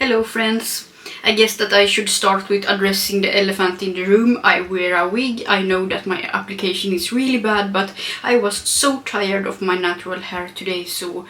Hello friends! I guess that I should start with addressing the elephant in the room. I wear a wig. I know that my application is really bad, but I was so tired of my natural hair today, so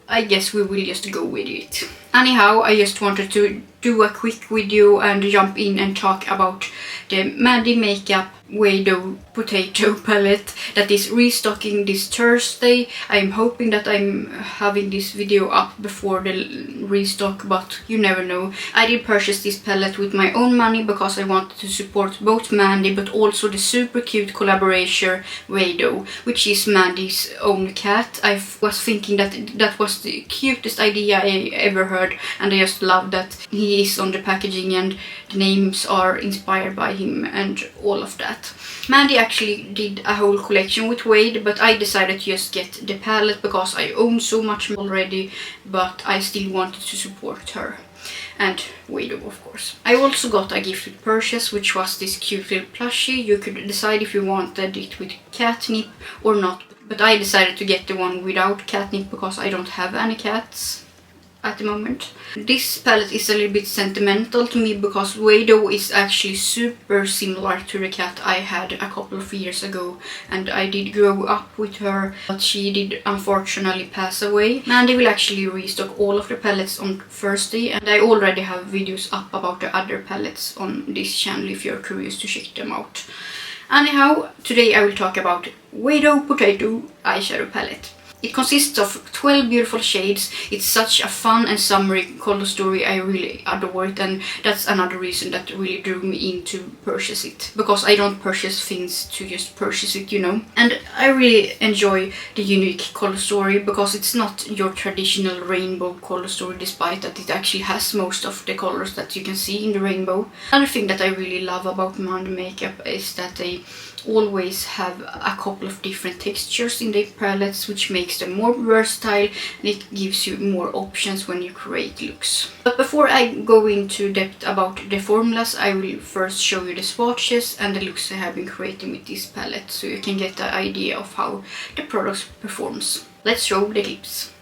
I guess we will just go with it. Anyhow, I just wanted to do a quick video and jump in and talk about the Mvndi Mvkevp Wade.Wade Potato palette that is restocking this Thursday. I'm hoping that I'm having this video up before the restock, but you never know. I did purchase this palette with my own money because I wanted to support both Mandi but also the super cute collaboration Wade.Wade, which is Mandi's own cat. I was thinking that that was the cutest idea I ever heard, and I just love that he is on the packaging and the names are inspired by him and all of that. Mandi actually did a whole collection with Wade, but I decided to just get the palette because I own so much already, but I still wanted to support her. And Wade.Wade, of course. I also got a gift with purchase, which was this cute little plushie. You could decide if you wanted it with catnip or not, but I decided to get the one without catnip because I don't have any cats at the moment. This palette is a little bit sentimental to me because Wade.Wade is actually super similar to the cat I had a couple of years ago, and I did grow up with her, but she did unfortunately pass away. Mandi will actually restock all of the palettes on Thursday, and I already have videos up about the other palettes on this channel if you're curious to check them out. Anyhow, today I will talk about Wade.Wade Potato Eyeshadow palette. It consists of 12 beautiful shades. It's such a fun and summery color story. I really adore it, and that's another reason that really drew me in to purchase it. Because I don't purchase things to just purchase it, you know. And I really enjoy the unique color story because it's not your traditional rainbow color story, despite that it actually has most of the colors that you can see in the rainbow. Another thing that I really love about Mvndi Mvkevp is that they always have a couple of different textures in their palettes, which makes them more versatile and it gives you more options when you create looks. But before I go into depth about the formulas, I will first show you the swatches and the looks I have been creating with this palette, so you can get the idea of how the product performs. Let's show the clips.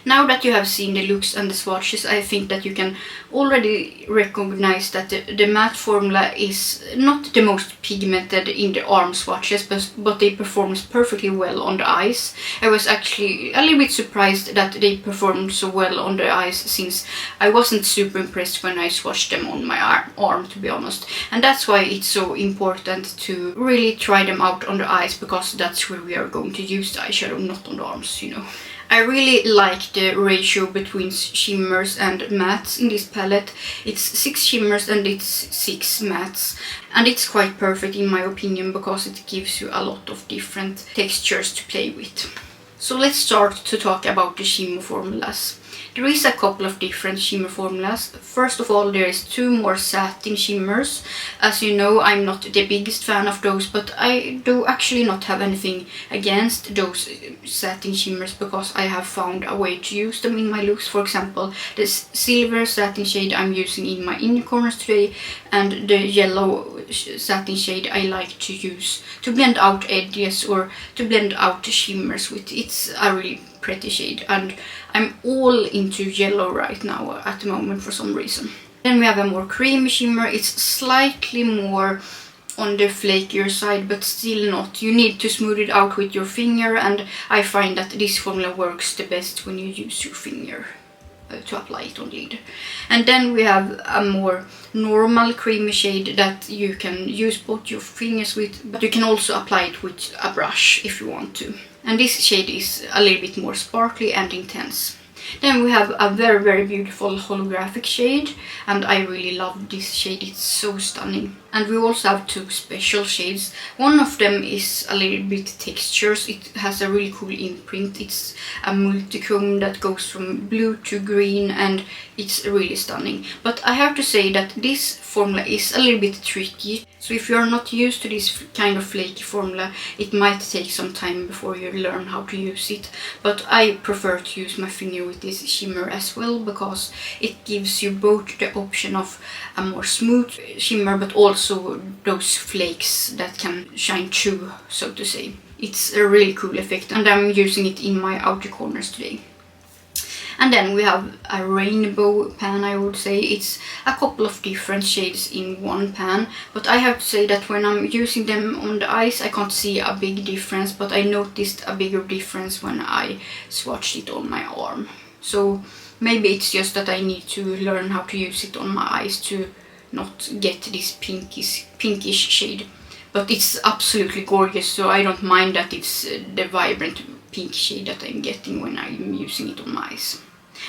Now that you have seen the looks and the swatches, I think that you can already recognize that the matte formula is not the most pigmented in the arm swatches, but they perform perfectly well on the eyes. I was actually a little bit surprised that they performed so well on the eyes, since I wasn't super impressed when I swatched them on my arm, to be honest. And that's why it's so important to really try them out on the eyes, because that's where we are going to use the eyeshadow, not on the arms, you know. I really like the ratio between shimmers and mattes in this palette. It's 6 shimmers and it's 6 mattes, and it's quite perfect in my opinion because it gives you a lot of different textures to play with. So let's start to talk about the shimmer formulas. There is a couple of different shimmer formulas. First of all, there is 2 more satin shimmers. As you know, I'm not the biggest fan of those, but I do actually not have anything against those satin shimmers because I have found a way to use them in my looks. For example, this silver satin shade I'm using in my inner corners today, and the yellow satin shade I like to use to blend out edges or to blend out the shimmers with. It's a really pretty shade, and I'm all into yellow right now at the moment for some reason. Then we have a more creamy shimmer. It's slightly more on the flakier side, but still not. You need to smooth it out with your finger, and I find that this formula works the best when you use your finger. to apply it on the lid. And then we have a more normal creamy shade that you can use both your fingers with, but you can also apply it with a brush if you want to. And this shade is a little bit more sparkly and intense. Then we have a very, very beautiful holographic shade, and I really love this shade, it's so stunning. And we also have two special shades. One of them is a little bit textures, it has a really cool imprint. It's a multichrome that goes from blue to green, and it's really stunning. But I have to say that this formula is a little bit tricky. So if you're not used to this kind of flaky formula, it might take some time before you learn how to use it. But I prefer to use my finger with this shimmer as well, because it gives you both the option of a more smooth shimmer, but also those flakes that can shine through, so to say. It's a really cool effect, and I'm using it in my outer corners today. And then we have a rainbow pan, I would say. It's a couple of different shades in one pan, but I have to say that when I'm using them on the eyes, I can't see a big difference, but I noticed a bigger difference when I swatched it on my arm. So maybe it's just that I need to learn how to use it on my eyes to not get this pinkish shade. But it's absolutely gorgeous, so I don't mind that it's the vibrant pink shade that I'm getting when I'm using it on my eyes.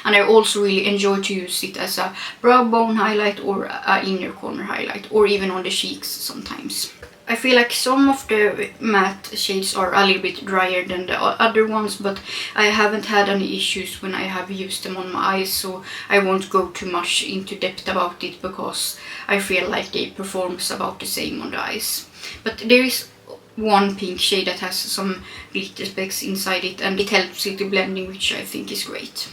And I also really enjoy to use it as a brow bone highlight or an inner corner highlight, or even on the cheeks sometimes. I feel like some of the matte shades are a little bit drier than the other ones, but I haven't had any issues when I have used them on my eyes, so I won't go too much into depth about it, because I feel like they perform about the same on the eyes. But there is one pink shade that has some glitter specks inside it, and it helps with the blending, which I think is great.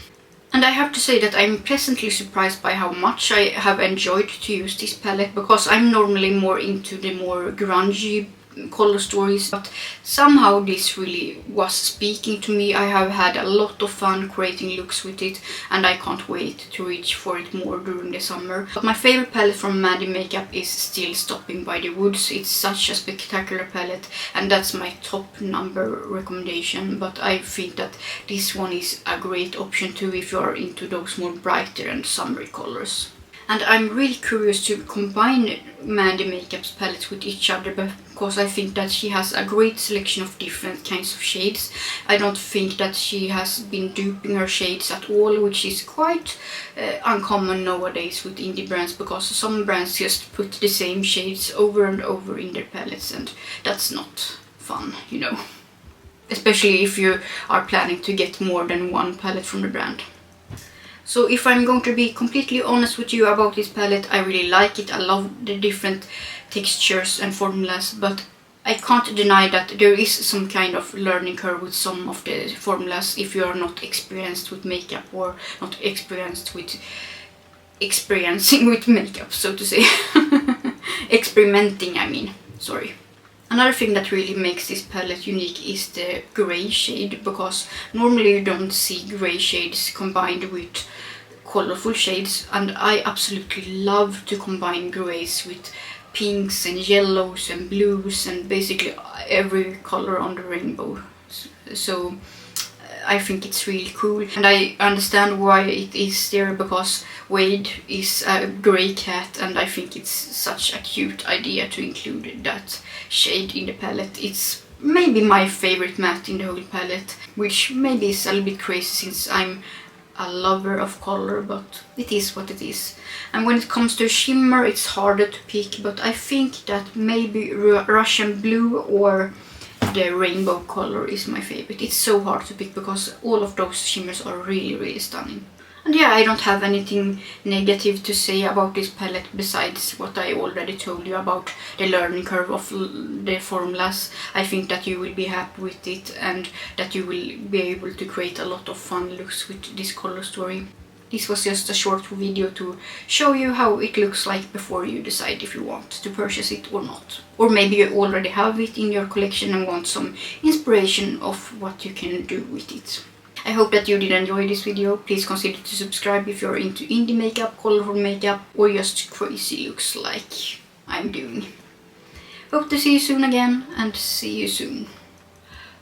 And I have to say that I'm pleasantly surprised by how much I have enjoyed to use this palette, because I'm normally more into the more grungy color stories, but somehow this really was speaking to me. I have had a lot of fun creating looks with it, and I can't wait to reach for it more during the summer. But my favorite palette from Mvndi Mvkevp is still Stopping by the Woods. It's such a spectacular palette, and that's my top number recommendation. But I think that this one is a great option too if you are into those more brighter and summery colors. And I'm really curious to combine Mvndi Mvkevp's palettes with each other, because I think that she has a great selection of different kinds of shades. I don't think that she has been duping her shades at all, which is quite uncommon nowadays with indie brands, because some brands just put the same shades over and over in their palettes, and that's not fun, you know. Especially if you are planning to get more than one palette from the brand. So if I'm going to be completely honest with you about this palette, I really like it. I love the different textures and formulas, but I can't deny that there is some kind of learning curve with some of the formulas if you are not experienced with makeup, or not experienced with experiencing with makeup, so to say. Experimenting, I mean, sorry. Another thing that really makes this palette unique is the grey shade, because normally you don't see grey shades combined with colorful shades, and I absolutely love to combine greys with pinks and yellows and blues and basically every color on the rainbow. So I think it's really cool, and I understand why it is there, because Wade is a grey cat, and I think it's such a cute idea to include that shade in the palette. It's maybe my favorite matte in the whole palette, which maybe is a little bit crazy since I'm a lover of color, but it is what it is. And when it comes to shimmer, it's harder to pick, but I think that maybe Russian blue or the rainbow color is my favorite. It's so hard to pick because all of those shimmers are really, really stunning. And yeah, I don't have anything negative to say about this palette besides what I already told you about the learning curve of the formulas. I think that you will be happy with it, and that you will be able to create a lot of fun looks with this color story. This was just a short video to show you how it looks like before you decide if you want to purchase it or not. Or maybe you already have it in your collection and want some inspiration of what you can do with it. I hope that you did enjoy this video. Please consider to subscribe if you're into indie makeup, colorful makeup, or just crazy looks like I'm doing. Hope to see you soon again, and see you soon.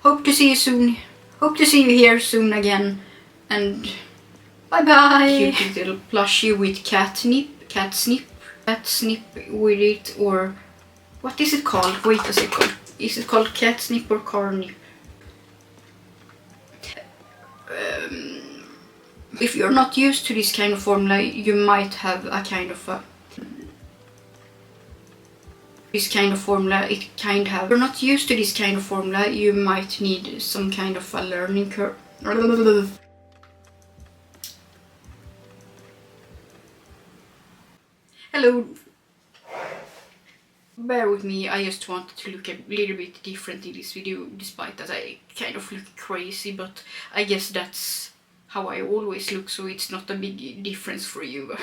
Hope to see you soon. Hope to see you here soon again, and Bye bye! Cute little plushie with catnip with it, or what is it called? Wait a second. Is it called catnip or carnip? If you're not used to this kind of formula, you might have a kind of a... This kind of formula, it kind of... If you're not used to this kind of formula, you might need some kind of a learning curve. Hello. Bear with me, I just wanted to look a little bit different in this video, despite that I kind of look crazy, but I guess that's how I always look, so it's not a big difference for you.